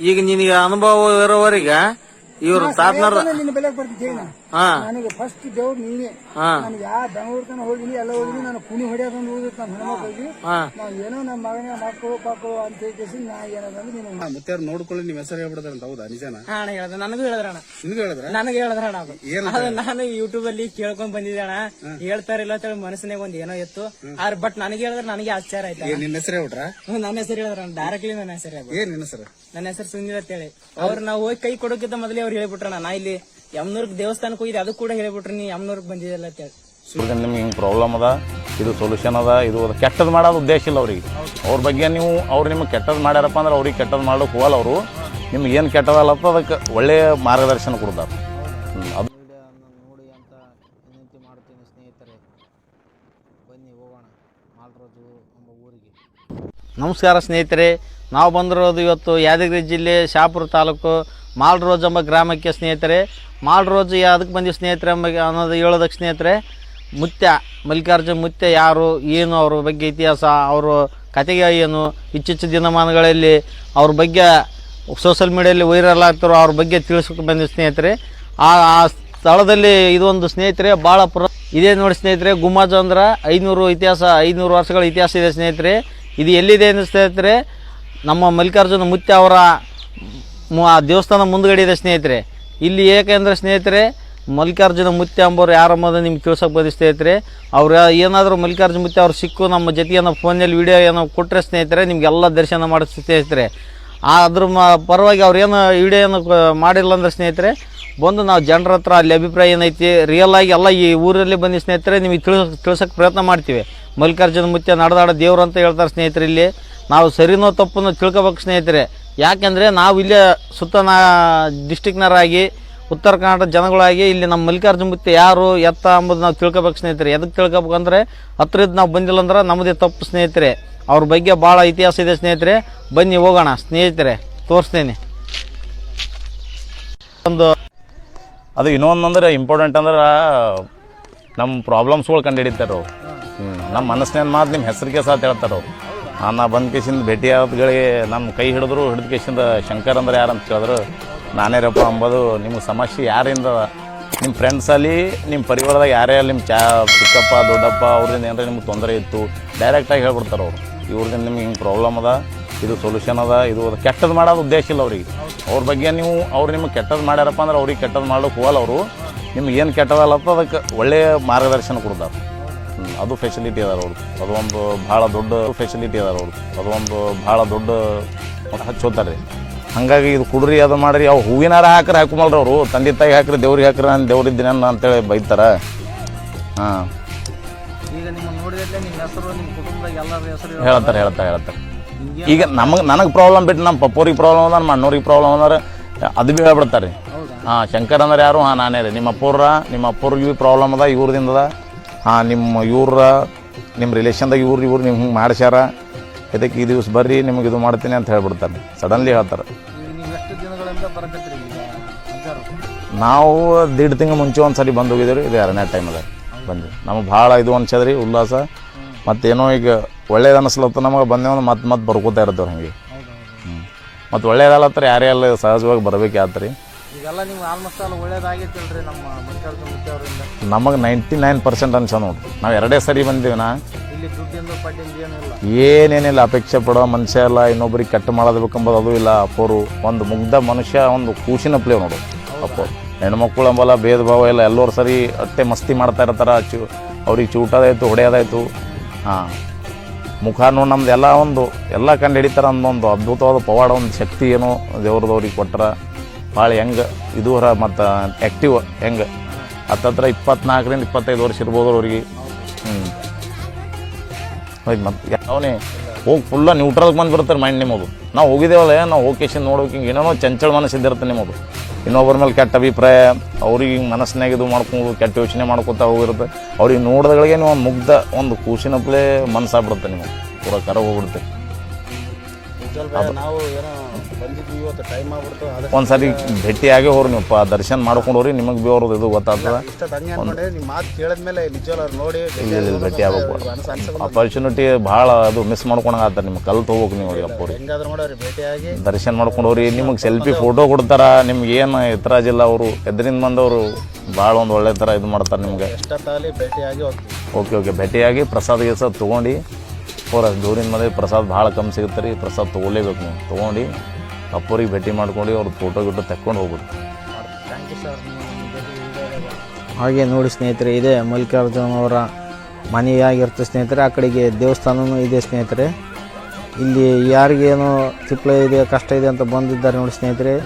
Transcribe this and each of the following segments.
ಈಗ ನಿನಗೆ ಅನುಭವ ಇರೋವರೆಗೆ ಇವ್ರು ತಾತನರ ನಿನ್ನ ಬೆಲೆಗೆ ಬರ್ತಿದ್ದೆ ನನಗೆ ಫಸ್ಟ್ ದೇವ್ರು ನೀನೆ. ನನಗೆ ಯಾವ ಬೆಂಗಳೂರು ತನ ಹೋಗಿನಿ ಎಲ್ಲ ಹೋಗಿನಿ. ನಾನು ಕುಣಿ ಹೊಡೆಯೋದೊಂದು ಹೋಗಿತ್ತು ನಮ್ಮ ಹೆಣ್ಮಕ್ಳಿಗೆ. ನಾವು ಏನೋ ನಮ್ಮ ಮಗನೇ ಮಕ್ಕಳು ಪಾಕಳು ಅಂತ ಹೇಳಿ ನಾ ಏನದಂದ್ರೆ ನೀನು ಮತ್ತೆ ನೋಡ್ಕೊಳ್ಳಿ ನಿಮ್ಮ ಹೆಸರು ಹೇಳ್ಬಿಡದಂತ. ಹೌದಾ ನಿಜಾನ? ಅಣ್ಣ ಹೇಳ್ದ, ನನಗೂ ಹೇಳಿದ್ರಣ್ಣ. ನಿನ್ಗೂ ಹೇಳಿದ್ರ? ನನಗೆ ಹೇಳಿದ್ರಣ್ಣ. ಅದು ನಾನು ಯೂಟ್ಯೂಬ್ ಅಲ್ಲಿ ಕೇಳ್ಕೊಂಡ್ ಬಂದಿದ್ದೆ ಅಣ್ಣ. ಹೇಳ್ತಾರಿಲ್ಲ ಅಂತ ಹೇಳಿ ಮನಸ್ಸಿನಾಗ ಒಂದ್ ಏನೋ ಇತ್ತು. ಆದ್ರೆ ಬಟ್ ನನಗೆ ಹೇಳಿದ್ರೆ ನನಗೆ ಆಶ್ಚರ್ಯ ಆಯ್ತು. ನಿನ್ನ ಹೆಸರು ಹೇಳ್ಬಿಟ್ರ? ನನ್ನ ಹೆಸರು ಹೇಳಿದ್ರ ಡೈರೆಕ್ಟ್ಲಿ ನನ್ನ ಹೆಸರು. ಏನ್ ನಿನ್ನ ಹೆಸರು? ನನ್ನ ಹೆಸರು ಸುನಿಲ್ ಅಂತ ಹೇಳಿ. ಅವ್ರು ನಾವು ಹೋಗಿ ಕೈ ಕೊಡೋಕ್ಕಿಂತ ಮೊದಲೇ ಅವ್ರು ಹೇಳ್ಬಿಟ್ರಣ್ಣ, ನಾ ಇಲ್ಲಿ ಯಮನೂರ್ಗ್ ದೇವಸ್ಥಾನಕ್ಕೆ ಹೋಗಿದ್ದೆ, ಅದು ಕೂಡ ಹೇಳ್ಬಿಟ್ರಿ ನೀ ಯಮನೂರ್ಗ್ ಬಂದಿದ್ದಲ್ಲ ಅಂತ ಹೇಳಿ. ನಿಮ್ಗೆ ಹಿಂಗೆ ಪ್ರಾಬ್ಲಮ್ ಅದ, ಇದು ಸೊಲ್ಯೂಷನ್ ಅದ, ಇದು ಕೆಟ್ಟದ್ದು ಮಾಡೋದು ಉದ್ದೇಶ ಇಲ್ಲ ಅವ್ರಿಗೆ. ಅವ್ರ ಬಗ್ಗೆ ನೀವು ಅವ್ರು ನಿಮ್ಗೆ ಕೆಟ್ಟದ್ದು ಮಾಡ್ಯಾರಪ್ಪ ಅಂದ್ರೆ ಅವ್ರಿಗೆ ಕೆಟ್ಟದ್ದು ಮಾಡೋಕೆ ಹೋಗಲ್ಲ. ಅವರು ನಿಮ್ಗೆ ಏನು ಕೆಟ್ಟದಲ್ಲತ್ತ ಅದಕ್ಕೆ ಒಳ್ಳೆಯ ಮಾರ್ಗದರ್ಶನ ಕೊಡ್ತಾರೆ. ಅದು ನೋಡಿ ಅಂತ ವಿನಂತಿ ಮಾಡ್ತೀನಿ ಸ್ನೇಹಿತರೆ. ಬನ್ನಿ ಹೋಗೋಣ ಮಾಲ್ರೋಜು ಎಂಬ ಊರಿಗೆ. ನಮಸ್ಕಾರ ಸ್ನೇಹಿತರೆ, ನಾವು ಬಂದಿರೋದು ಇವತ್ತು ಯಾದಗಿರಿ ಜಿಲ್ಲೆ ಶಹಾಪುರ ತಾಲೂಕು ಮಾಲ್ರೋಜ್ ಎಂಬ ಗ್ರಾಮಕ್ಕೆ ಸ್ನೇಹಿತರೆ. ಮಾಲ್ರೋಜ್ ಯಾವುದಕ್ಕೆ ಬಂದಿವಿ ಸ್ನೇಹಿತರೆ ಅನ್ನೋದು ಹೇಳೋದಕ್ಕೆ ಸ್ನೇಹಿತರೆ, ಮುತ್ಯ ಮಲ್ಲಿಕಾರ್ಜುನ ಮುತ್ಯ ಯಾರು, ಏನು ಅವ್ರ ಬಗ್ಗೆ ಇತಿಹಾಸ, ಅವರು ಕತೆಗೆ ಏನು, ಇತ್ತೀಚಿನ ದಿನಮಾನಗಳಲ್ಲಿ ಅವ್ರ ಬಗ್ಗೆ ಸೋಷಲ್ ಮೀಡಿಯಲ್ಲಿ ವೈರಲ್ ಆಗ್ತಾರೋ ಅವ್ರ ಬಗ್ಗೆ ತಿಳಿಸ್ಕೊಂಡು ಬಂದಿವಿ ಸ್ನೇಹಿತರೆ. ಆ ಸ್ಥಳದಲ್ಲಿ ಇದೊಂದು ಸ್ನೇಹಿತರೆ ಭಾಳ ಇದೇ ನೋಡಿ ಸ್ನೇಹಿತರೆ. ಗುಮ್ಮಾಜ್ ಅಂದ್ರೆ 500 ವರ್ಷಗಳ ಇತಿಹಾಸ ಇದೆ ಸ್ನೇಹಿತರೆ. ಇದು ಎಲ್ಲಿದೆ ಅಂದರೆ ಸ್ನೇಹಿತರೆ, ನಮ್ಮ ಮಲ್ಲಿಕಾರ್ಜುನ ಮುತ್ಯ ಅವರ ದೇವಸ್ಥಾನ ಮುಂದ್ಗಡೆ ಇದೆ ಸ್ನೇಹಿತರೆ. ಇಲ್ಲಿ ಏಕೆಂದರೆ ಸ್ನೇಹಿತರೆ, ಮಲ್ಲಿಕಾರ್ಜುನ ಮುತ್ಯ ಎಂಬರು ಯಾರಮ್ಮದು ನಿಮ್ಗೆ ತಿಳ್ಸೋಕೆ ಬಂದು ಸ್ನೇಹಿತರೆ. ಅವ್ರು ಏನಾದರೂ ಮಲ್ಲಿಕಾರ್ಜುನ ಮುತ್ಯ ಅವ್ರು ಸಿಕ್ಕು ನಮ್ಮ ಜೊತೆಗೆ ನಾವು ಫೋನಲ್ಲಿ ವೀಡಿಯೋ ಏನೋ ಕೊಟ್ಟರೆ ಸ್ನೇಹಿತರೆ ನಿಮಗೆಲ್ಲ ದರ್ಶನ ಮಾಡಿಸ್ತೀವಿ ಸ್ನೇಹಿತರೆ. ಅದ್ರ ಪರವಾಗಿ ಅವ್ರು ಏನು ವೀಡಿಯೋ ಏನು ಮಾಡಿಲ್ಲ ಅಂದರೆ ಸ್ನೇಹಿತರೆ, ಬಂದು ನಾವು ಜನರ ಹತ್ರ ಅಲ್ಲಿ ಅಭಿಪ್ರಾಯ ಏನೈತಿ ರಿಯಲ್ ಆಗಿ ಎಲ್ಲ ಈ ಊರಲ್ಲಿ ಬಂದು ಸ್ನೇಹಿತರೆ ನಿಮಗೆ ತಿಳ್ಸೋಕ್ಕೆ ಪ್ರಯತ್ನ ಮಾಡ್ತೀವಿ. ಮಲ್ಲಿಕಾರ್ಜುನ ಮುತ್ಯ ನಡೆದಾಡ ದೇವ್ರು ಅಂತ ಹೇಳ್ತಾರೆ ಸ್ನೇಹಿತರೆ. ಇಲ್ಲಿ ನಾವು ಸರಿನೋ ತಪ್ಪನ್ನು ತಿಳ್ಕೊಬೇಕು ಸ್ನೇಹಿತರೆ. ಯಾಕೆಂದರೆ ನಾವು ಇಲ್ಲೇ ಸುತ್ತ ಡಿಸ್ಟಿಕ್ನರಾಗಿ ಉತ್ತರ ಕರ್ನಾಟಕ ಜನಗಳಾಗಿ ಇಲ್ಲಿ ನಮ್ಮ ಮಲ್ಲಿಕಾರ್ಜುನ ಮುತ್ಯ ಯಾರು ಎತ್ತ ಅಂಬುದು ನಾವು ತಿಳ್ಕೊಬೇಕು ಸ್ನೇಹಿತರೆ. ಎದಕ್ಕೆ ತಿಳ್ಕೊಬೇಕಂದ್ರೆ ಹತ್ತಿರದ್ದು ನಾವು ಬಂದಿಲ್ಲ ಅಂದ್ರೆ ನಮ್ಮದೇ ತಪ್ಪು ಸ್ನೇಹಿತರೆ. ಅವ್ರ ಬಗ್ಗೆ ಭಾಳ ಇತಿಹಾಸ ಇದೆ ಸ್ನೇಹಿತರೆ. ಬನ್ನಿ ಹೋಗೋಣ ಸ್ನೇಹಿತರೆ, ತೋರಿಸ್ತೇನೆ. ಅದು ಇನ್ನೊಂದಂದ್ರೆ ಇಂಪಾರ್ಟೆಂಟ್ ಅಂದ್ರೆ ನಮ್ಮ ಪ್ರಾಬ್ಲಮ್ಸ್ಗಳು ಕಂಡು ಹಿಡಿತಾರೆ ಅವ್ರು. ನಮ್ಮ ಮನಸ್ಸಿನ ಮಾತು ನಿಮ್ಮ ಹೆಸರಿಗೆ ಸಾಥ ಹೇಳ್ತಾರೆ ಅವ್ರು. ನಾ ಬಂದ ಕೇಸಿಂದ ಭೇಟಿ ಆದಗಳಿಗೆ ನಮ್ಮ ಕೈ ಹಿಡಿದ್ರು ಹಿಡಿದ ಕೇಸಿಂದ ಶಂಕರ್ ಅಂದ್ರೆ ಯಾರು ಅಂತ ಕೇಳಿದ್ರು ನಾನೇ ರಪ್ಪ ಅಂಬೋದು. ನಿಮ್ಗೆ ಸಮಸ್ಯೆ ಯಾರಿಂದ ನಿಮ್ಮ ಫ್ರೆಂಡ್ಸಲ್ಲಿ ನಿಮ್ಮ ಪರಿವಾರದಾಗ ಯಾರೇ ಅಲ್ಲಿ ನಿಮ್ಮ ಚಿಕ್ಕಪ್ಪ ದೊಡ್ಡಪ್ಪ ಅವ್ರಿಂದ ಏನಾರ ನಿಮ್ಗೆ ತೊಂದರೆ ಇತ್ತು ಡೈರೆಕ್ಟಾಗಿ ಹೇಳ್ಬಿಡ್ತಾರೆ ಅವರು. ಇವ್ರಿಂದ ನಿಮ್ಗೆ ಹಿಂಗೆ ಪ್ರಾಬ್ಲಮ್ ಅದ, ಇದು ಸೊಲ್ಯೂಷನ್ ಅದ, ಇದು ಕೆಟ್ಟದ್ದು ಮಾಡೋದು ಉದ್ದೇಶ ಇಲ್ಲ ಅವ್ರಿಗೆ. ಅವ್ರ ಬಗ್ಗೆ ನೀವು ಅವ್ರು ನಿಮ್ಗೆ ಕೆಟ್ಟದ್ದು ಮಾಡ್ಯಾರಪ್ಪ ಅಂದ್ರೆ ಅವ್ರಿಗೆ ಕೆಟ್ಟದ್ದು ಮಾಡೋಕೆ ಹೋಗಲ್ಲ. ಅವರು ನಿಮ್ಗೆ ಏನು ಕೆಟ್ಟದಲ್ಲತ್ತ ಅದಕ್ಕೆ ಒಳ್ಳೆಯ ಮಾರ್ಗದರ್ಶನ ಕೊಡ್ತಾರೆ. ಅದು ಫೆಸಿಲಿಟಿ ಅದಾರ ಅವ್ರು. ಅದೊಂದು ಭಾಳ ದೊಡ್ಡ ಫೆಸಿಲಿಟಿ ಅದಾರ ಅವ್ರು. ಅದೊಂದು ಭಾಳ ದೊಡ್ಡ ಹಚ್ಚೋತಾರೆ ರೀ. ಹಾಗಾಗಿ ಇದು ಕುಡ್ರಿ ಅದು ಮಾಡಿರಿ. ಅವು ಹೂವಿನಾರ ಹಾಕ್ರಿ ಹಾಕೊಂಬಲ್ರಿ ಅವರು. ತಂದೆ ತಾಯಿ ಹಾಕ್ರಿ, ದೇವ್ರಿಗೆ ಹಾಕ್ರಿ, ನಾನು ದೇವ್ರಿದ್ದೀನಿ ಅಂತೇಳಿ ಬೈತಾರೆ. ಹಾಂ, ಈಗ ನಿಮ್ಮ ನೋಡಿದ್ರೆ ನಿಮ್ಮ ಹೆಸರು ನಿಮ್ಮ ಕುಟುಂಬದಾಗ ಎಲ್ಲರ ಹೆಸರು ಹೇಳ್ತಾರೆ. ಈಗ ನನಗೆ ಪ್ರಾಬ್ಲಮ್ ಬಿಟ್ಟು ನಮ್ಮ ಪಪ್ಪೋರಿಗೆ ಪ್ರಾಬ್ಲಮ್ ಅದ, ನಮ್ಮ ಅಣ್ಣವ್ರಿಗೆ ಪ್ರಾಬ್ಲಮ್ ಅಂದ್ರೆ ಅದು ಭೀ ಹೇಳ್ಬಿಡ್ತಾರೆ ರೀ. ಹಾಂ, ಶಂಕರ್ ಅಂದ್ರೆ ಯಾರು? ಹಾಂ, ನಾನೇ ರೀ. ನಿಮ್ಮ ಅಪ್ಪವ್ರಿಗೆ ಭೀ ಪ್ರಾಬ್ಲಮ್ ಅದ, ಇವ್ರದಿಂದ ಅದ. ಹಾಂ, ನಿಮ್ಮ ರಿಲೇಷನ್ದಾಗ ಇವ್ರು ನಿಮ್ಗೆ ಹಿಂಗೆ ಮಾಡಿಸ್ಯಾರ, ಇದಕ್ಕೆ ಈ ದಿವಸ ಬರ್ರಿ ನಿಮ್ಗೆ ಇದು ಮಾಡ್ತೀನಿ ಅಂತ ಹೇಳ್ಬಿಡ್ತಾರೆ. ಸಡನ್ಲಿ ಹೇಳ್ತಾರೆ. ನಾವು 1.5 ತಿಂಗಳು ಮುಂಚೆ ಒಂದು ಸರಿ ಬಂದು ಹೋಗಿದ್ದೀವಿ ರೀ. ಇದು 2ನೇ ಟೈಮ್ ಅದ ಬಂದ್ವಿ. ನಮಗೆ ಭಾಳ ಇದು ಅನ್ಸದ್ರಿ ಉಲ್ಲಾಸ. ಮತ್ತೇನೋ ಈಗ ಒಳ್ಳೇದು ಅನ್ನಿಸ್ಲತ್ತ ನಮಗೆ ಬಂದೇವ ಮತ್ತೆ ಬರ್ಕೋತಾ ಇರ್ತೇವೆ ಹಂಗೆ. ಮತ್ತು ಒಳ್ಳೇದಲ್ಲತ್ರ ಯಾರೇ ಅಲ್ಲ ಸಹಜವಾಗಿ ಬರಬೇಕು ಆತ್ರಿ. ಈಗೆಲ್ಲ ನಿಮ್ಗೆ ಆಲ್ಮೋಸ್ಟ್ ಆಲ್ ಒಳ್ಳೇದಾಗಿತ್ತಲ್ರಿ ನಮ್ಮ ಮಲ್ಲಿಕಾರ್ಜುನ ಮುತ್ಯ ಅವರಿಂದ. ನಮಗೆ 99% ಅನ್ಸ ನೋಡ್ರಿ. ನಾವು 2 ಸರಿ ಬಂದೀವಿ. ಇಲ್ಲಿ ದುಡ್ಡಿಂದು ಪಡ್ಡಿಂದು ಏನಿಲ್ಲ, ಏನೇನಿಲ್ಲ. ಅಪೇಕ್ಷೆ ಪಡೋ ಮನುಷ್ಯ ಇಲ್ಲ, ಇನ್ನೊಬ್ರಿಗೆ ಕೆಟ್ಟ ಮಾಡೋದಬೇಕಂಬೋದು ಅದು ಇಲ್ಲ. ಅಪ್ಪೋರು ಒಂದು ಮುಗ್ಧ ಮನುಷ್ಯ, ಒಂದು ಕೂಸಿನ ಪ್ಲೇ ನೋಡು ಅಪ್ಪೋರು. ಹೆಣ್ಮಕ್ಳು ಅಂಬಲ್ಲ, ಭೇದ ಭಾವ ಇಲ್ಲ, ಎಲ್ಲರೂ ಸರಿ ಅಟ್ಟೆ ಮಸ್ತಿ ಮಾಡ್ತಾ ಇರ್ತಾರೆ. ಅವ್ರಿಗೆ ಚೂಟೋದಾಯ್ತು, ಹೊಡೆಯೋದಾಯ್ತು. ಹಾಂ, ಮುಖ ನೋಡಿ ನಮ್ದು ಎಲ್ಲ ಕಂಡು ಹಿಡಿತಾರೆ. ಒಂದು ಅದ್ಭುತವಾದ ಪವಾಡ, ಒಂದು ಶಕ್ತಿ ಏನೋ ದೇವ್ರದವ್ರಿಗೆ ಕೊಟ್ಟರೆ ಭಾಳ ಹೆಂಗೆ ಇದು ಮತ್ತು ಆ್ಯಕ್ಟಿವ್ ಹೆಂಗೆ ಹತ್ತತ್ರ 24ರಿಂದ 25 ವರ್ಷ ಇರ್ಬೋದು ಅವ್ರಿಗೆ. ಹೋಯ್ತು ಮತ್ತೆ ಯಾವನೇ ಹೋಗಿ ಫುಲ್ಲ ನ್ಯೂಟ್ರಲ್ಗೆ ಬಂದುಬಿಡ್ತಾರೆ ಮೈಂಡ್ ನಿಮ್ಮದು. ನಾವು ಹೋಗಿದ್ದೇವಲ್ಲ, ನಾವು ಹೋಗೇಶನ್ ನೋಡ್ಬೇಕು, ಹಿಂಗೆ ಏನೋ ಚಂಚಲ ಮನಸ್ಸಿದ್ದಿರುತ್ತೆ ನಿಮ್ಮದು. ಇನ್ನೊಬ್ಬರ ಮೇಲೆ ಕೆಟ್ಟ ಅಭಿಪ್ರಾಯ, ಅವ್ರಿಗೆ ಹಿಂಗೆ ಮನಸ್ಸಿನಾಗ ಇದು ಮಾಡ್ಕೊಂಡು ಕೆಟ್ಟ ಯೋಚನೆ ಮಾಡ್ಕೊತಾ ಹೋಗಿರುತ್ತೆ. ಅವ್ರಿಗೆ ನೋಡಿದಗಳಿಗೆ ನೀವು ಒಂದು ಮುಗ್ಧ ಒಂದು ಕೂಸಿನ ಪ್ಲೇ ಮನಸ್ಸಾಗ್ಬಿಡುತ್ತೆ, ನಿಮಗೆ ಪೂರ ಕರ ಹೋಗ್ಬಿಡುತ್ತೆ. ನಾವು ಏನೋ ಬಂದಿದ್ವಿ ಇವತ್ತು ಟೈಮ್ ಆಗ್ಬಿಡ್ತು ಅದಕ್ಕೆ ಒಂದ್ಸರಿ ಭೇಟಿಯಾಗಿ ಹೋರಿ ನೀವು ದರ್ಶನ ಮಾಡ್ಕೊಂಡು ಹೋರಿ, ನಿಮಗೆ ಭೀ ಅವ್ರದ್ದು ಇದು ಗೊತ್ತಾಗ್ತದೆ. ಇಷ್ಟ ತಂಗಿ ಅನ್ಕೊಂಡೆ ನಿಮ್ಮ ಮಾತು ಕೇಳಿದ್ಮೇಲೆ ನಿಜವಲ್ಲ ಅವ್ರು ನೋಡಿ ಇಲ್ಲಿ ಭೇಟಿ ಆಗ್ಬೇಕು. ಆಪರ್ಚುನಿಟಿ ಭಾಳ ಅದು ಮಿಸ್ ಮಾಡ್ಕೊಂಡಂಗೆ ಆಗ್ತಾರೆ. ನಿಮ್ಗೆ ಕಲ್ತು ಹೋಗ್ಬೇಕು ನೀವು ಅಪ್ಪವ್ರಿ. ಹೆಂಗಾದ್ರೂ ನೋಡಿ ಅವ್ರಿಗೆ ಭೇಟಿಯಾಗಿ ದರ್ಶನ ಮಾಡ್ಕೊಂಡು ಹೋರಿ. ನಿಮಗೆ ಸೆಲ್ಫಿ ಫೋಟೋ ಕೊಡ್ತಾರ. ನಿಮ್ಗೆ ಏನು ಎತ್ತರಾಜಿಲ್ಲ, ಅವರು ಎದ್ರಿಂದ ಬಂದವರು ಭಾಳ ಒಂದು ಒಳ್ಳೆ ಥರ ಇದು ಮಾಡ್ತಾರೆ ನಿಮ್ಗೆ. ಎಷ್ಟೊತ್ತಾಗಲಿ ಭೇಟಿಯಾಗಿ ಹೋಗ್ತೀವಿ. ಓಕೆ ಭೇಟಿಯಾಗಿ ಪ್ರಸಾದ ಗಿಸಾದ ತೊಗೊಂಡು ಅವ್ರ ದೂರಿನ ಮದುವೆ ಪ್ರಸಾದ ಭಾಳ ಕಮ್ಮಿ ಸಿಗುತ್ತೆ ರೀ. ಪ್ರಸಾದ ತೊಗೊಳ್ಳೇಬೇಕು ನೀವು. ತೊಗೊಂಡು ಅಪ್ಪರಿಗೆ ಭೇಟಿ ಮಾಡ್ಕೊಂಡು ಅವ್ರ ಫೋಟೋ ಗಿಟ್ಟು ತೆಕ್ಕೊಂಡು ಹೋಗ್ಬಿಟ್ಟು. Thank you sir. ಹಾಗೆ ನೋಡಿ ಸ್ನೇಹಿತರೆ, ಇದೇ ಮಲ್ಲಿಕಾರ್ಜುನ ಅವರ ಮನೆಯಾಗಿರುತ್ತೆ ಸ್ನೇಹಿತರೆ. ಆ ಕಡೆಗೆ ದೇವಸ್ಥಾನವೂ ಇದೆ ಸ್ನೇಹಿತರೆ. ಇಲ್ಲಿ ಯಾರಿಗೇನು ತಿಪ್ಪಳ ಇದೆ, ಕಷ್ಟ ಇದೆ ಅಂತ ಬಂದಿದ್ದಾರೆ ನೋಡಿ ಸ್ನೇಹಿತರೆ.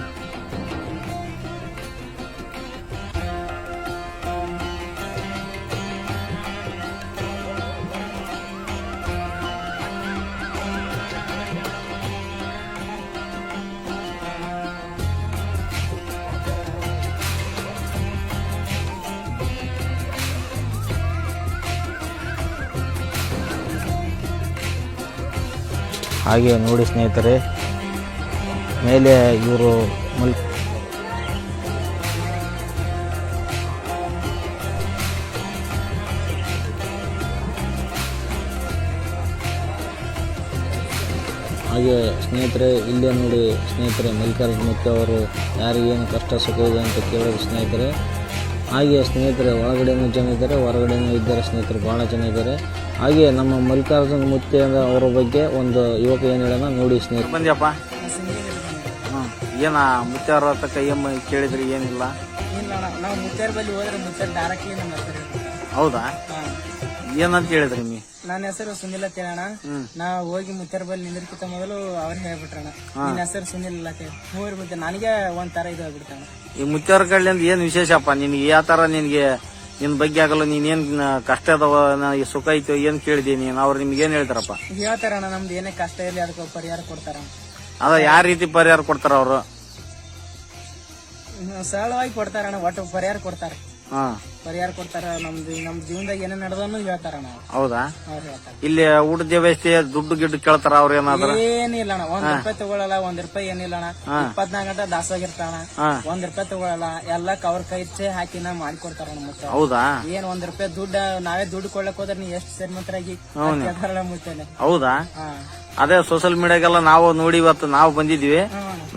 ಹಾಗೆ ನೋಡಿ ಸ್ನೇಹಿತರೆ, ಮೇಲೆ ಇವರು ಹಾಗೆ ಸ್ನೇಹಿತರೆ, ಇಲ್ಲೇ ನೋಡಿ ಸ್ನೇಹಿತರೆ, ಮಲ್ಲಿಕಾರ್ಜುನ ಮುತ್ಯ ಅವರು ಯಾರಿಗೇನು ಕಷ್ಟ ಸುಖ ಇದೆ ಅಂತ ಕೇಳೋದು ಸ್ನೇಹಿತರೆ. ಹಾಗೆ ಸ್ನೇಹಿತರೆ, ಒಳಗಡೆನೂ ಜನ ಇದ್ದಾರೆ, ಹೊರಗಡೆನೂ ಇದ್ದಾರೆ ಸ್ನೇಹಿತರೆ, ಭಾಳ ಜನ ಇದ್ದಾರೆ. ಹಾಗೆ ನಮ್ಮ ಮಲ್ಲಿಕಾರ್ಜುನ ಮುತ್ಯ ಅವರ ಬಗ್ಗೆ ಒಂದು ಯುವಕ ಏನು ಹೇಳೋಣ ನೋಡಿ ಸ್ನೇಹಿತರೆ. ಬಂದ್ಯಪ್ಪ. ಏನ ಮುತ್ಯಾರ ಹತ್ರ ಕೈಯಮ್ಮ ಕೇಳಿದ್ರಿ? ಏನಿಲ್ಲ. ಇಲ್ಲ ಅಣ್ಣ, ನಾವು ಮುತ್ಯಾರ ಬಲ್ಲಿ ಹೋದ್ರೆ ಮುತ್ಯಾರ ಡೈರೆಕ್ಟ್ಲಿ ನಮ್ಮ ಹೆಸರು. ಹೌದಾ? ಏನಂತ ಹೇಳಿದ್ರಿ ನೀ? ನನ್ನ ಹೆಸರು ಸುನಿಲ್ ಅಂತ ಹೇಳೋಣ. ನಾ ಹೋಗಿ ಮುತ್ಯಾರ ಬಲ್ಲಿ ನಿಂದಿರ್ಕಿಂತ ಮೊದಲು ಅವ್ರು ಹೇಳ್ಬಿಟ್ರಣ, ನಿನ್ನ ಹೆಸರು ಸುನಿಲ್ ಇಲ್ಲ ಅಂತ ಹೇಳಿ. ಮೂರು ಮುದ್ದೆ ನನಗೆ ಒಂಥರ ಇದು ಆಗ್ಬಿಡ್ತಾನ. ಈ ಮುತ್ಯಾರ ಕಡ್ಲಿಂದ ಏನ್ ವಿಶೇಷಪ್ಪ? ನಿನ್ಗೆ ಯಾವ ತರ ನಿನ್ಗೆ ನಿನ್ ಬಗ್ಗೆ ಆಗಲ್ಲ, ನೀನೇನ್ ಕಷ್ಟ ಅದಾವ, ಸುಖ ಐತೋ ಏನ್ ಕೇಳಿದಿ ನೀನ್? ಅವ್ರು ನಿಮ್ಗೆ ಏನ್ ಹೇಳ್ತಾರಪ್ಪ? ಹೇಳ್ತಾರಣ್ಣ, ನಮ್ದು ಏನೇ ಕಷ್ಟ ಇರಲಿ ಅದಕ್ಕೆ ಪರಿಹಾರ ಕೊಡ್ತಾರ. ಅದ ಯಾವ ರೀತಿ ಪರಿಹಾರ ಕೊಡ್ತಾರ ಅವ್ರು? ಸರಳವಾಗಿ ಕೊಡ್ತಾರಣ್ಣ, ಒಟ್ಟು ಪರಿಹಾರ ಕೊಡ್ತಾರ. ಹಾ, ಪರಿಹಾರ ಕೊಡ್ತಾರ. ನಮ್ ಜೀವನದಾಗ ಏನೇನ್ ನಡೆದನ್ನು ಹೇಳ್ತಾರಣ್ಣ. ಹೌದಾ? ಅವ್ರು ಹೇಳ್ತಾರ. ಇಲ್ಲಿ ಊಟದ ವ್ಯವಸ್ಥೆ ದುಡ್ಡು ಗಿಡ್ಡು ಕೇಳ್ತಾರ ಅವ್ರ ಏನಾದ್ರ? ಏನಿಲ್ಲ ಅಣ್ಣ, ₹1 ತಗೊಳಲ್ಲ, ₹1 ಏನಿಲ್ಲ ಅಣ್ಣ. 24 ಗಂಟೆ ದಾಸವಾಗಿರ್ತಾಣ. ₹1 ತಗೊಳಲ್ಲ, ಎಲ್ಲ ಅವ್ರ ಕೈ ಹಾಕಿ ನಾ ಮಾಡಿಕೊಡ್ತಾರ. ಹೌದಾ? ಏನ್ ₹1 ದುಡ್ಡು ನಾವೇ ದುಡ್ಡು ಕೊಡ್ಲಕ್ ಹೋದ್ರೆ ನೀ ಎಷ್ಟು ಶ್ರೀಮಂತರಾಗಿ ಮುಚ್ಚನೆ. ಹೌದಾ? ಅದೇ ಸೋಷಿಯಲ್ ಮೀಡಿಯಾಗೆಲ್ಲ ನಾವು ನೋಡಿ ಇವತ್ತು ನಾವು ಬಂದಿದ್ವಿ.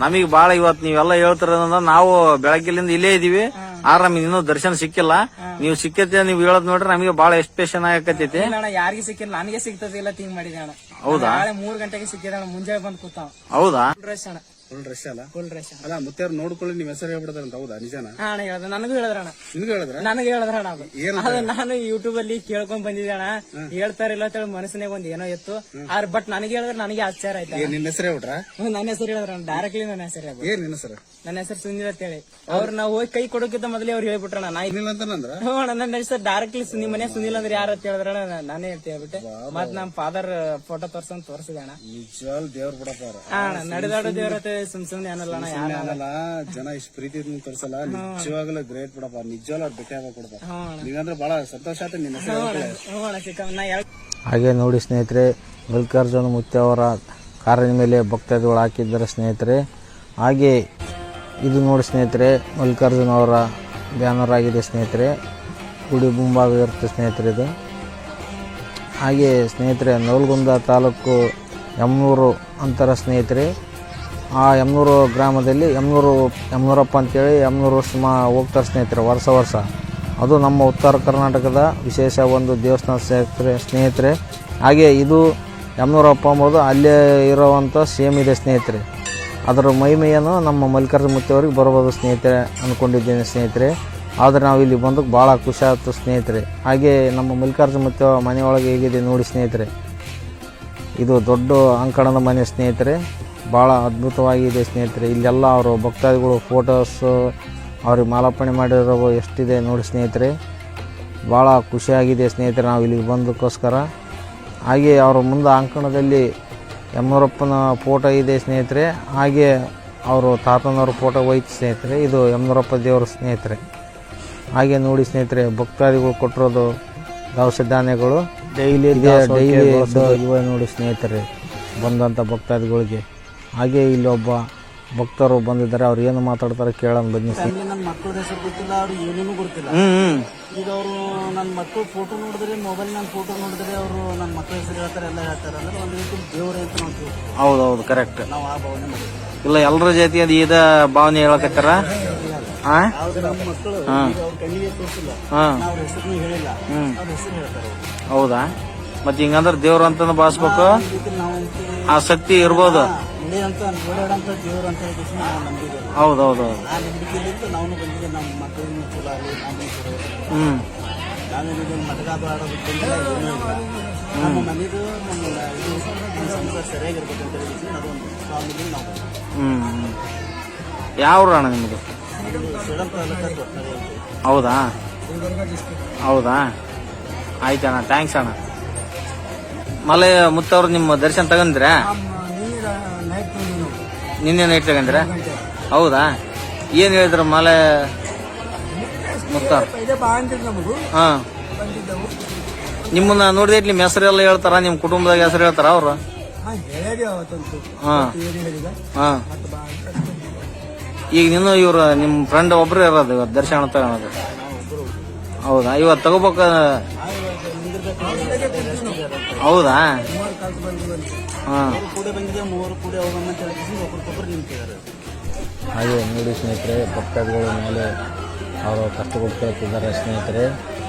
ನಮಗ್ ಬಾಳ ಇವತ್ತು ನೀವೆಲ್ಲ ಹೇಳ್ತಿರೋದ್ರಿಂದ ನಾವು ಬೆಳಗ್ಗೆಲಿಂದ ಇಲ್ಲೇ ಇದೀವಿ. ಆದ್ರೆ ನಮಗೆ ಇನ್ನೂ ದರ್ಶನ ಸಿಕ್ಕಿಲ್ಲ. ನೀವು ಸಿಕ್ಕೈತೆ ನೀವು ಹೇಳೋದ್ ನೋಡ್ರಿ ನಮಗೆ ಬಾಳ ಎಕ್ಸ್ಪೆಷನ್ ಆಗಕತ್ತೈತಿ. ಯಾರಿಗೆ ಸಿಕ್ಕಿಲ್ಲ, ನನಗೆ ಸಿಗ್ತದೆ ಇಲ್ಲ ತಿಂಗ್ ಮಾಡಿದೆ ಅಣ್ಣ. ಹೌದಾ? 3 ಗಂಟೆಗೆ ಸಿಕ್ಕಿದ ಅಣ್ಣ, ಮುಂಜಾನೆ ಬಂದ್ ಕೂತಾವ. ಹೌದಾ? ಫುಲ್ ರಶ್ ಅಲ್ಲ? ಫುಲ್ ರಶ್ ಅಲ್ಲ, ಮುತ್ಯಾರು ನೋಡ್ಕೊಳ್ಳಿ ನಿಮ್ಮ ಹೆಸರು ಹೇಳ್ಬಿಡ್ತಾರಂತ. ಹೌದಾ? ನಿಜಾನ? ಅಣ್ಣ ಹೇಳ್ದ, ನನಗೂ ಹೇಳಿದ್ರಣ್ಣ. ನಿಮ್ಗೆ ಹೇಳಿದ್ರ? ನನಗೆ ಹೇಳಿದ್ರಣ್ಣ. ಅದು ನಾನು ಯೂಟ್ಯೂಬ್ ಅಲ್ಲಿ ಕೇಳ್ಕೊಂಡ್ ಬಂದಿದ್ದೆ ಅಣ್ಣ. ಹೇಳ್ತಾರಿಲ್ಲ ಅಂತ ಹೇಳಿ ಮನಸ್ಸಿನಾಗ ಒಂದ್ ಏನೋ ಇತ್ತು. ಬಟ್ ನನಗೆ ಹೇಳಿದ್ರೆ ನನಗೆ ಆಶ್ಚರ್ಯ ಆಯ್ತು. ನಿನ್ನ ಹೆಸರು ಹೇಳ್ಬಿಟ್ರ? ನನ್ನ ಹೆಸರು ಹೇಳಿದ್ರ ಡೈರೆಕ್ಟ್ಲಿ ನನ್ನ ಹೆಸರು. ಏನ್ ನಿನ್ನ ಹೆಸರು? ನನ್ನ ಹೆಸರು ಸುನಿಲ್ ಅಂತ ಹೇಳಿ. ಅವ್ರು ನಾವು ಹೋಗಿ ಕೈ ಕೊಡೋಕ್ಕಿಂತ ಮೊದಲೇ ಅವ್ರು ಹೇಳ್ಬಿಟ್ರಣ್ಣ. ಸುನಿಲ್ ಅಂತಂದ್ರ? ಹ್ಞೂ ಅಣ್ಣ, ನನ್ನ ಹೆಸರು ಡೈರೆಕ್ಟ್ಲಿ ನಿಮ್ಮ ಮನೆ ಸುನಿಲ್ ಅಂದ್ರೆ ಯಾರು ಅಂತ ಹೇಳಿದ್ರಣ್ಣ. ನಾನೇ ಅಂತ ಹೇಳ್ಬಿಟ್ಟೆ. ಮತ್ ನಮ್ ಫಾದರ್ ಫೋಟೋ ತೋರಿಸಿದೆ ಅಣ್ಣ. ನಿಜವಾಗ್ಲೂ ದೇವ್ರ ಬಿಡಪ್ಪ. ಅಣ್ಣ ನಡೆದಾಡೋ ದೇವ್ರ ಸುಮ್ನೆ ಏನಲ್ಲ ಅಣ್ಣ. ಯಾರಲ್ಲ ಜನ ಇಷ್ಟು ಪ್ರೀತಿ ತೋರ್ಸಲ್ಲ. ನಿಜವಾಗ್ಲೂ ಗ್ರೇಟ್ ಬಿಡಪ್ಪ. ನಿಜವಾಗ್ಲೂ ಅವ್ರು ಭೇಟಿ ಆಗ ಕೊಡಪ್ಪ. ನೀವಂದ್ರೆ ಬಹಳ ಸಂತೋಷ ಆಯ್ತು ನಿನ್ನ ಹೆಸರು. ಹಾಗೆ ನೋಡಿ ಸ್ನೇಹಿತರೆ, ಮಲ್ಲಿಕಾರ್ಜುನ ಮುತ್ಯ ಅವರ ಕಾರಿನ ಮೇಲೆ ಭಕ್ತಾದಿಗಳು ಹಾಕಿದ್ದಾರೆ ಸ್ನೇಹಿತರೆ. ಹಾಗೆ ಇದು ನೋಡಿ ಸ್ನೇಹಿತರೆ, ಮಲ್ಲಿಕಾರ್ಜುನ ಅವರ ಬ್ಯಾನರ್ ಆಗಿದೆ ಸ್ನೇಹಿತರೆ. ಗುಡಿ ಮುಂಭಾಗ ಇರುತ್ತೆ ಸ್ನೇಹಿತರೆ ಇದು. ಹಾಗೆ ಸ್ನೇಹಿತರೆ, ನವಲಗುಂದ ತಾಲೂಕು ಯಮನೂರು ಅಂತರ ಸ್ನೇಹಿತರೆ. ಆ ಯಮನೂರು ಗ್ರಾಮದಲ್ಲಿ ಯಮನೂರಪ್ಪ ಅಂತೇಳಿ ಯಮನೂರು ಹೋಗ್ತಾರೆ ಸ್ನೇಹಿತರೆ ವರ್ಷ. ಅದು ನಮ್ಮ ಉತ್ತರ ಕರ್ನಾಟಕದ ವಿಶೇಷ ಒಂದು ದೇವಸ್ಥಾನ ಸ್ನೇಹಿತರೆ. ಹಾಗೆ ಇದು ಯಮನೂರಪ್ಪ ಅಂಬೋದು ಅಲ್ಲೇ ಇರೋವಂಥ ಸೇಮ್ ಇದೆ ಸ್ನೇಹಿತರೆ. ಅದರ ಮಹಿಮೆಯನ್ನು ನಮ್ಮ ಮಲ್ಲಿಕಾರ್ಜುನ ಮುತ್ಯ ಅವ್ರಿಗೆ ಬರ್ಬೋದು ಸ್ನೇಹಿತರೆ ಅಂದ್ಕೊಂಡಿದ್ದೇನೆ ಸ್ನೇಹಿತರೆ. ಆದರೆ ನಾವು ಇಲ್ಲಿ ಬಂದಕ್ಕೆ ಭಾಳ ಖುಷಿ ಆಯ್ತು ಸ್ನೇಹಿತರೆ. ಹಾಗೆ ನಮ್ಮ ಮಲ್ಲಿಕಾರ್ಜುನ ಮುತ್ಯ ಮನೆಯೊಳಗೆ ಹೇಗಿದೆ ನೋಡಿ ಸ್ನೇಹಿತರೆ. ಇದು ದೊಡ್ಡ ಅಂಕಣದ ಮನೆ ಸ್ನೇಹಿತರೆ, ಭಾಳ ಅದ್ಭುತವಾಗಿದೆ ಸ್ನೇಹಿತರೆ. ಇಲ್ಲೆಲ್ಲ ಅವರು ಭಕ್ತಾದಿಗಳು ಫೋಟೋಸು ಅವ್ರಿಗೆ ಮಾಲಾರ್ಪಣೆ ಮಾಡಿರೋ ಎಷ್ಟಿದೆ ನೋಡಿ ಸ್ನೇಹಿತರೆ. ಭಾಳ ಖುಷಿಯಾಗಿದೆ ಸ್ನೇಹಿತರೆ ನಾವು ಇಲ್ಲಿಗೆ ಬಂದಕ್ಕೋಸ್ಕರ. ಹಾಗೆ ಅವರ ಮುಂದೆ ಅಂಕಣದಲ್ಲಿ ಯಮನೂರಪ್ಪನ ಫೋಟೋ ಇದೆ ಸ್ನೇಹಿತರೆ. ಹಾಗೆ ಅವರು ತಾತನವ್ರ ಫೋಟೋ ಹೋಯ್ತು ಸ್ನೇಹಿತರೆ. ಇದು ಯಮನೂರಪ್ಪ ದೇವರು ಸ್ನೇಹಿತರೆ. ಹಾಗೆ ನೋಡಿ ಸ್ನೇಹಿತರೆ, ಭಕ್ತಾದಿಗಳು ಕೊಟ್ಟಿರೋದು ದವಸ ಧಾನ್ಯಗಳು ಡೈಲಿ ಇವೆ ನೋಡಿ ಸ್ನೇಹಿತರೆ ಬಂದಂಥ ಭಕ್ತಾದಿಗಳಿಗೆ. ಹಾಗೆ ಇಲ್ಲೊಬ್ಬ ಭಕ್ತರು ಬಂದಿದ್ದಾರೆ, ಅವ್ರು ಏನು ಮಾತಾಡ್ತಾರೆ ಕೇಳೋಣ ಬನ್ನಿ. ಫ್ಯಾಮಿಲಿ ನನ್ನ ಮಕ್ಕಳ ಹೆಸರು ಗೊತ್ತಿಲ್ಲ, ಅವ್ರಿಗೆ ಏನೇನು ಗೊತ್ತಿಲ್ಲ. ಈಗ ಅವರು ನನ್ನ ಮಕ್ಕಳು ಫೋಟೋ ನೋಡಿದ್ರೆ, ಮೊಬೈಲ್ ನನ್ನ ಫೋಟೋ ನೋಡಿದ್ರೆ ಅವರು ನನ್ನ ಮಕ್ಕಳ ಹೆಸರು ಹೇಳ್ತಾರೆ, ಎಲ್ಲ ಹೇಳ್ತಾರೆ. ಅಂದ್ರೆ ಒಂದು ರೀತಿ ದೇವ್ರೆ ಅಂತ ನಾವು ಹೌದೌದು, ಕರೆಕ್ಟ್. ನಾವು ಆ ಭಾವನೆ ಮಾಡ್ತೀವಿ. ಇಲ್ಲ ಎಲ್ಲರ ಜೊತೆ ಅದು ಇದ ಭಾವನೆ ಹೇಳಕತ್ತಾರ. ನಮ್ಮ ಮಕ್ಕಳು ಅವ್ರ ಕಣ್ಣಿಗೆ ತೋರಿಸಿಲ್ಲ, ಅವ್ರ ಹೆಸರು ಹೇಳಿಲ್ಲ, ಅವ್ರ ಹೆಸರು ಹೇಳ್ತಾರೆ. ಹೌದಾ? ಮತ್ತೆ ಹಿಂಗಂದ್ರೆ ದೇವ್ರ ಅಂತ ಭಾವಿಸ್ಬೇಕು, ಆ ಶಕ್ತಿ ಇರ್ಬೋದು. ಅಂತ ಓಡಾಡಂತ ದೇವ್ರು ಅಂತ ಹೇಳಿ ನಾವು ನಂಬಿದ್ದೇವೆ. ಹೌದೌದು. ಆ ನಂಬಿಕೆಯಿಂದ ನಾವು ಬಂದಿದ್ದೇವೆ. ನಮ್ಮ ಮಕ್ಕಳಿಗೂ ಚಲೋ ಆಗಲಿ, ನಾವೇನಿದೆ ಮತಗಾದ ಆಡೋದು ನಮ್ಮ ಮನೆದು ನಮ್ಮ ಸಂಸಾರ ಸರಿಯಾಗಿರ್ಬೇಕು ಅಂತ ಹೇಳಿ ಅದೊಂದು ಸ್ವಾಮಿಗೆ ನಾವು. ಯಾವ ಅಣ್ಣ ನಿಮ್ದು? ಹೌದಾ? ಹೌದಾ, ಆಯ್ತಣ್ಣ, ಥ್ಯಾಂಕ್ಸ್ ಅಣ್ಣ. ಮಲೆ ಮುತ್ತವ್ರು ನಿಮ್ಮ ದರ್ಶನ ತಗಂದ್ರ? ನಿನ್ನೆ ನೈಟ್ ತಗಂದ್ರ? ಹೌದಾ? ಏನ್ ಹೇಳಿದ್ರ ಮಲೆ ಮುತ್ತವ್ರು? ಹಾ, ನಿಮ್ಮನ್ನ ನೋಡಿದ್ರೆ ನಿಮ್ಮ ಹೆಸರೆಲ್ಲ ಹೇಳ್ತಾರ, ನಿಮ್ ಕುಟುಂಬದಾಗ ಹೆಸರು ಹೇಳ್ತಾರ ಅವ್ರು? ಹಾ ಹಾ. ಈಗ ನೀನು ಇವ್ರ ನಿಮ್ ಫ್ರೆಂಡ್ ಒಬ್ರು ಇರೋದು ಇವತ್ತು ದರ್ಶನ ತಗೊಳೋದು? ಹೌದಾ? ಇವತ್ತು ತಗೋಬೇಕ? ಹೌದಾ? ಹಾ. ಹಾಗೆ ನೋಡಿ ಸ್ನೇಹಿತರೆ, ಭಕ್ತಾದಿಗಳ ಮೇಲೆ ಅವರು ಕಷ್ಟ ಕೊಡ್ತಿದ್ದಾರೆ ಸ್ನೇಹಿತರೆ.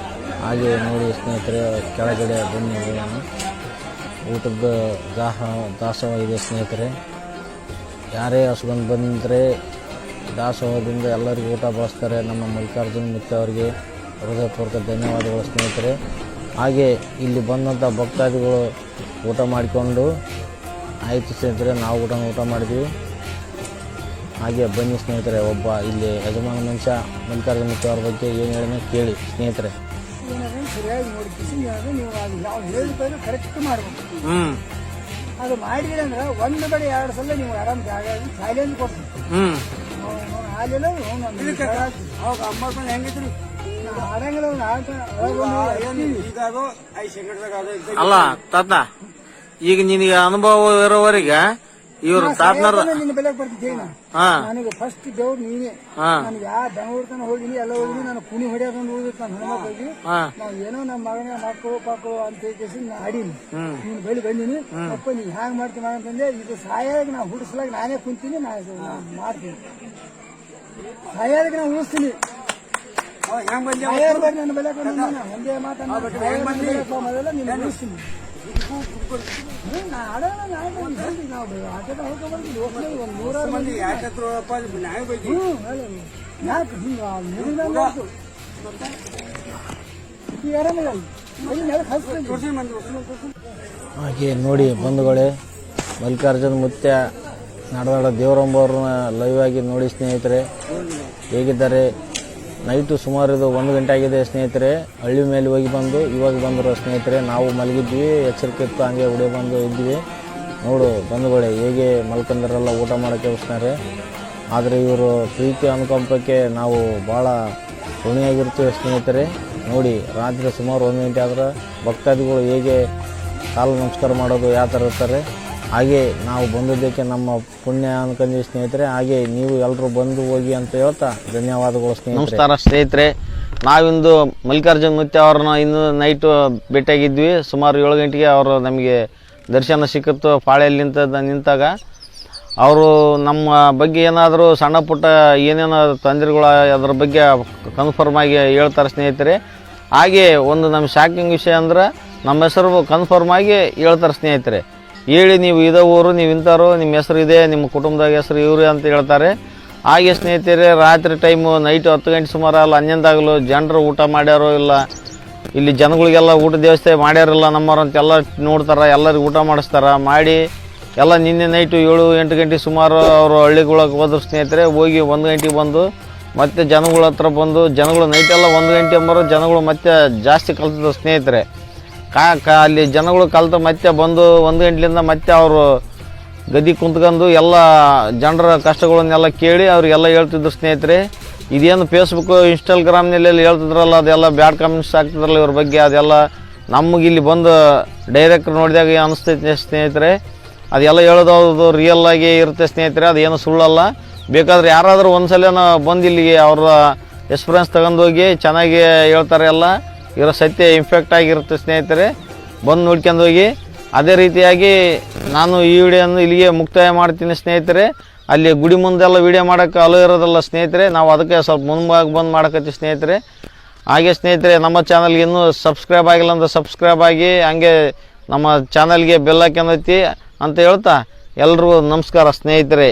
ಹಾಗೆ ನೋಡಿ ಸ್ನೇಹಿತರೆ, ಕೆಳಗಡೆ ಬನ್ನಿ ಹೋಗೋಣ. ಊಟದ ದಾಸೋಹ ಇದೆ ಸ್ನೇಹಿತರೆ. ಯಾರೇ ಹಸ್ಕೊಂಡು ಬಂದರೆ ದಾಸೋಹದಿಂದ ಎಲ್ಲರಿಗೂ ಊಟ ಬಡಿಸ್ತಾರೆ. ನಮ್ಮ ಮಲ್ಲಿಕಾರ್ಜುನ ಮುತ್ತೆ ಅವರಿಗೆ ಹೃದಯಪೂರ್ವಕ ಧನ್ಯವಾದಗಳು ಸ್ನೇಹಿತರೆ. ಹಾಗೆ ಇಲ್ಲಿ ಬಂದಂಥ ಭಕ್ತಾದಿಗಳು ಊಟ ಮಾಡಿಕೊಂಡು ಆಯಿತು ಸ್ನೇಹಿತರೆ, ನಾವು ಊಟ ಮಾಡಿದ್ವಿ. ಹಾಗೆ ಬನ್ನಿ ಸ್ನೇಹಿತರೆ, ಒಬ್ಬ ಇಲ್ಲಿ ಯಜಮಾನ ಮನುಷ್ಯ ಮಲ್ಲಿಕಾರ್ಜುನ ಮುತ್ತೆ ಅವ್ರ ಬಗ್ಗೆ ಏನು ಹೇಳಿದ್ರೆ ಕೇಳಿ ಸ್ನೇಹಿತರೆ. ಸರಿಯಾಗಿ ನೋಡ್ತೀವಿ ನೀವು, ಅದು ನಾವು ಹೇಳಿದ ಕರೆಕ್ಟ್ ಮಾಡ್ಬೇಕು. ಅದು ಮಾಡಿದ್ರಿ ಅಂದ್ರೆ ಒಂದು ಬಡಿ 2 ಸಲ ನೀವು ಆರಾಮ್ ಜಾಗ ಸೈಲೆಂಟ್ ಕೊಡ್ತೀವಿ. ಹಾಲೆಲ್ಲ ಹೆಂಗಿದ್ರಿ ಅಲ್ಲ ತಾತ, ಈಗ ನಿನಗೆ ಅನುಭವ ಇರೋವರೆಗೆ ಇವ್ರು ತಾತನವ್ರ ನಿನ್ನ ಬೆಲೆಗೆ ಬರ್ತಿದ್ದೆ. ನನಗೆ ಫಸ್ಟ್ ದೇವ್ರು ನೀನೇ. ನನಗೆ ಯಾವ ಬೆಂಗಳೂರು ತನ ಹೋಗಿನಿ, ಎಲ್ಲ ಹೋಗಿನಿ. ನಾನು ಕುಣಿ ಹೊಡೆಯೋದೊಂದು ಉಳಿದಿತ್ತು ನನ್ನ ಹೆಣ್ಮಕ್ಳಿಗೆ. ನಾವು ಏನೋ ನಮ್ಮ ಮಗನ ಮಕ್ಕಳು ಅಂತ ಹೇಳಿ ಆಡೀನಿ. ನೀನು ಬಳಿ ಬಂದಿನಿ, ಅಪ್ಪ ನೀ ಹ್ಯಾಂಗ್ ಮಾಡ್ತೀನಿ ಅಂತಂದ್ರೆ, ಇದು ಸಾಯಾಗಿ ನಾವು ಹುಡಿಸ್ಲಾಗ ನಾನೇ ಕುಂತೀನಿ, ನಾನು ಮಾಡ್ತೀನಿ. ಸಾಯಾಗಿ ನಾವು ಉಳಿಸ್ತೀನಿ. ನನ್ನ ಬೆಲೆ ಒಂದೇ ಮಾತಾಡೋಲ್ಲ, ನೀನು ಉಳಿಸ್ತೀನಿ. ಹಾಗೆ ನೋಡಿ ಬಂಧುಗಳೇ, ಮಲ್ಲಿಕಾರ್ಜುನ ಮುತ್ಯ ನಾಡದಾಡ ದೇವರಂಬವ್ರನ್ನ ಲೈವ್ ಆಗಿ ನೋಡಿ ಸ್ನೇಹಿತರೆ. ಹೇಗಿದ್ದಾರೆ? ನೈಟು ಸುಮಾರು ಇದು 1 ಗಂಟೆ ಆಗಿದೆ ಸ್ನೇಹಿತರೆ. ಹಳ್ಳಿ ಮೇಲೆ ಹೋಗಿ ಬಂದು ಇವಾಗ ಬಂದರು ಸ್ನೇಹಿತರೆ. ನಾವು ಮಲಗಿದ್ವಿ, ಎಚ್ಚರಿಕೆ ಇತ್ತು, ಹಂಗೆ ಉಡೇ ಬಂದು ಇದ್ವಿ. ನೋಡು ಬಂಧುಗಳೇ, ಹೇಗೆ ಮಲ್ಕೊಂಡರೆಲ್ಲ ಊಟ ಮಾಡೋಕ್ಕೆ ಉಸ್ತಾರೆ. ಆದರೆ ಇವರು ಪ್ರೀತಿ ಅನುಕಂಪಕ್ಕೆ ನಾವು ಭಾಳ ಋಣಿಯಾಗಿರ್ತೀವಿ ಸ್ನೇಹಿತರೆ. ನೋಡಿ ರಾತ್ರಿ ಸುಮಾರು 1 ಗಂಟೆ ಆದ್ರೆ ಭಕ್ತಾದಿಗಳು ಹೇಗೆ ಕಾಲು ನಮಸ್ಕಾರ ಮಾಡೋದು ಯಾವ ಥರ ಇರ್ತಾರೆ. ಹಾಗೆ ನಾವು ಬಂದಿದ್ದಕ್ಕೆ ನಮ್ಮ ಪುಣ್ಯ ಅನ್ಕೊಂಡ್ವಿ ಸ್ನೇಹಿತರೆ. ಹಾಗೆ ನೀವು ಎಲ್ಲರೂ ಬಂದು ಹೋಗಿ ಅಂತ ಹೇಳ್ತಾ ಧನ್ಯವಾದಗಳು ಸ್ನೇಹಿತರೆ. ನಮಸ್ಕಾರ ಸ್ನೇಹಿತರೆ, ನಾವಿಂದು ಮಲ್ಲಿಕಾರ್ಜುನ ಮುತ್ಯ ಅವ್ರನ್ನ ಇನ್ನು ನೈಟು ಭೇಟಿಯಾಗಿದ್ವಿ. ಸುಮಾರು 7 ಗಂಟೆಗೆ ಅವರು ನಮಗೆ ದರ್ಶನ ಸಿಕ್ಕಿತ್ತು. ಪಾಳೆಯಲ್ಲಿ ನಿಂತಾಗ ಅವರು ನಮ್ಮ ಬಗ್ಗೆ ಏನಾದರೂ ಸಣ್ಣ ಪುಟ್ಟ ಏನೇನೋ ತೊಂದರೆಗಳು ಅದ್ರ ಬಗ್ಗೆ ಕನ್ಫರ್ಮ್ ಆಗಿ ಹೇಳ್ತಾರೆ ಸ್ನೇಹಿತರೆ. ಹಾಗೆ ಒಂದು ನಮ್ಮ ಶಾಕಿಂಗ್ ವಿಷಯ ಅಂದ್ರೆ, ನಮ್ಮ ಹೆಸರು ಕನ್ಫರ್ಮ್ ಆಗಿ ಹೇಳ್ತಾರೆ ಸ್ನೇಹಿತರೆ. ಹೇಳಿ ನೀವು ಇದೇ ಊರು, ನೀವು ಇಂಥವ್ರು, ನಿಮ್ಮ ಹೆಸರು ಇದೆ, ನಿಮ್ಮ ಕುಟುಂಬದಾಗ ಹೆಸರು ಇವರು ಅಂತ ಹೇಳ್ತಾರೆ. ಹಾಗೆ ಸ್ನೇಹಿತರೆ, ರಾತ್ರಿ ಟೈಮು ನೈಟು 10 ಗಂಟೆ ಸುಮಾರು ಅಲ್ಲ 11 ಜನರು ಊಟ ಮಾಡ್ಯಾರೋ ಇಲ್ಲ, ಇಲ್ಲಿ ಜನಗಳಿಗೆಲ್ಲ ಊಟದ ವ್ಯವಸ್ಥೆ ಮಾಡ್ಯಾರಿಲ್ಲ ನಮ್ಮವ್ರು ಅಂತೆಲ್ಲ ನೋಡ್ತಾರೆ. ಎಲ್ಲರಿಗೂ ಊಟ ಮಾಡಿಸ್ತಾರೆ. ಮಾಡಿ ಎಲ್ಲ ನಿನ್ನೆ ನೈಟು 7-8 ಗಂಟೆ ಸುಮಾರು ಅವರು ಹಳ್ಳಿಗಳಿಗೆ ಹೋದ್ರು ಸ್ನೇಹಿತರೆ. ಹೋಗಿ 1 ಗಂಟೆಗೆ ಬಂದು ಮತ್ತೆ ಜನಗಳ ಹತ್ರ ಬಂದು, ಜನಗಳು ನೈಟೆಲ್ಲ 1 ಗಂಟೆ ಎಂಬರು ಜನಗಳು ಮತ್ತೆ ಜಾಸ್ತಿ ಕಲ್ತಿದ್ರು ಸ್ನೇಹಿತರೆ. ಅಲ್ಲಿ ಜನಗಳು ಕಲ್ತು ಮತ್ತೆ ಬಂದು 1 ಗಂಟೆಲಿಂದ ಮತ್ತೆ ಅವರು ಗದಿ ಕುಂತ್ಕೊಂಡು ಎಲ್ಲ ಜನರ ಕಷ್ಟಗಳನ್ನೆಲ್ಲ ಕೇಳಿ ಅವ್ರಿಗೆಲ್ಲ ಹೇಳ್ತಿದ್ರು ಸ್ನೇಹಿತರೆ. ಇದೇನು ಫೇಸ್ಬುಕ್ ಇನ್ಸ್ಟಾಗ್ರಾಮ್ನಲ್ಲಿ ಹೇಳ್ತಿದ್ರಲ್ಲ, ಅದೆಲ್ಲ ಬ್ಯಾಡ್ ಕಾಮೆಂಟ್ಸ್ ಆಗ್ತಿದ್ರಲ್ಲ ಇವ್ರ ಬಗ್ಗೆ, ಅದೆಲ್ಲ ನಮಗೆ ಇಲ್ಲಿ ಬಂದು ಡೈರೆಕ್ಟ್ ನೋಡಿದಾಗ ಅನಿಸ್ತೈತೆ ಸ್ನೇಹಿತರೆ. ಅದೆಲ್ಲ ಹೇಳೋದು ರಿಯಲ್ ಆಗಿ ಇರುತ್ತೆ ಸ್ನೇಹಿತರೆ, ಅದೇನು ಸುಳ್ಳಲ್ಲ. ಬೇಕಾದ್ರೆ ಯಾರಾದರೂ ಒಂದ್ಸಲ ಬಂದು ಇಲ್ಲಿಗೆ ಅವ್ರ ಎಕ್ಸ್ಪೀರಿಯನ್ಸ್ ತಗೊಂಡೋಗಿ ಚೆನ್ನಾಗಿ ಹೇಳ್ತಾರೆ, ಎಲ್ಲ ಇರೋ ಸತ್ಯ ಇಂಫೆಕ್ಟ್ ಆಗಿರುತ್ತೆ ಸ್ನೇಹಿತರೆ, ಬಂದು ನೋಡ್ಕೊಂಡು ಹೋಗಿ. ಅದೇ ರೀತಿಯಾಗಿ ನಾನು ಈ ವಿಡಿಯೋನ ಇಲ್ಲಿಗೆ ಮುಕ್ತಾಯ ಮಾಡ್ತೀನಿ ಸ್ನೇಹಿತರೆ. ಅಲ್ಲಿ ಗುಡಿ ಮುಂದೆಲ್ಲ ವಿಡಿಯೋ ಮಾಡೋಕ್ಕೆ ಅಲೋ ಇರೋದಲ್ಲ ಸ್ನೇಹಿತರೆ, ನಾವು ಅದಕ್ಕೆ ಸ್ವಲ್ಪ ಮುಂಭಾಗ ಬಂದು ಮಾಡಕತ್ತೀವಿ ಸ್ನೇಹಿತರೆ. ಹಾಗೆ ಸ್ನೇಹಿತರೆ, ನಮ್ಮ ಚಾನಲ್ಗೆ ಇನ್ನೂ ಸಬ್ಸ್ಕ್ರೈಬ್ ಆಗಿಲ್ಲ ಅಂದ್ರೆ ಸಬ್ಸ್ಕ್ರೈಬ್ ಆಗಿ, ಹಂಗೆ ನಮ್ಮ ಚಾನಲ್ಗೆ ಬೆಲ್ ಹಾಕ್ಯಂದೈತಿ ಅಂತ ಹೇಳ್ತಾ ಎಲ್ರಿಗೂ ನಮಸ್ಕಾರ ಸ್ನೇಹಿತರೆ.